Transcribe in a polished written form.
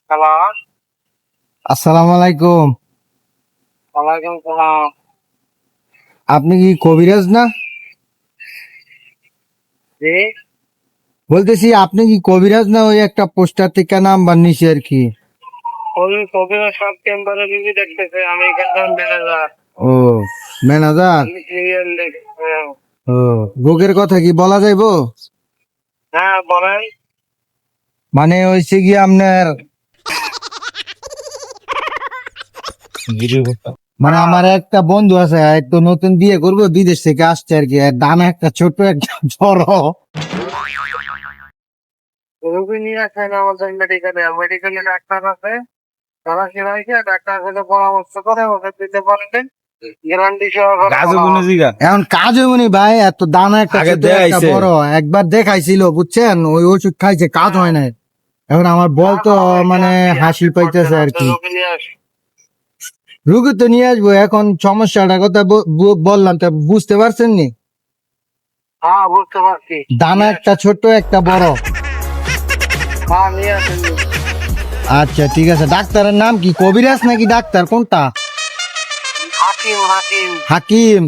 Hello, আসসালামু আলাইকুম। ওয়ালাইকুম সালাম। আপনি কি কবিরাজ না? জি, বলতেছি আপনি কি কবিরাজ না? ওই একটা পোস্টার থেকে নাম্বার নিচে আর কি। কবির সব চেম্বারে রুগী দেখতেছে, আমি এখানকার ম্যানেজার। ও, ম্যানেজার। আমি সিরিয়াল দেখি। ও, রোগের কথা কি বলা যাইবো? হ্যাঁ, বলেন। মানে হইছে কি আপনার, মানে হ্যাঁ, আমার একটা বন্ধু আছে, তো নতুন বিয়ে করবো, বিদেশ থেকে আসছে আর কি। আর ডানা একটা ছোট একটা জ্বর। রুগী নিয়ে আসেন আমাদের মেডিকেলে। মেডিকেলে ডাক্তার আছে, তারা সেরাইছে ডাক্তার সাথে পরামর্শ করে ওষুধ দিতে পারবেন, গ্যারান্টি সহকারে বলা হয়। এখন কাজ হয়নি ভাই, এত দানা একটা আগে ছোট একটা দেখাইছে। বড় একবার দেখাইছিল বুঝছেন, ওই ওষুধ খাইছে, কাজ হয় না। এখন আমার বলতো মানে হাসি পাইতেছে আর কি। রুগী নিয়ে আসেন। রুগী তো নিয়ে আসবো, এখন সমস্যাটার কথা বললাম, তা বুঝতে পারছেন নি? হ্যাঁ, বুঝতে পারছি। দানা একটা ছোট একটা বড়। হ্যাঁ, নিয়ে আসেন। আচ্ছা ঠিক আছে। ডাক্তারের নাম কি, কবিরাজ নাকি ডাক্তার, কোনটা? হাকিম হাকিম। হাকিম।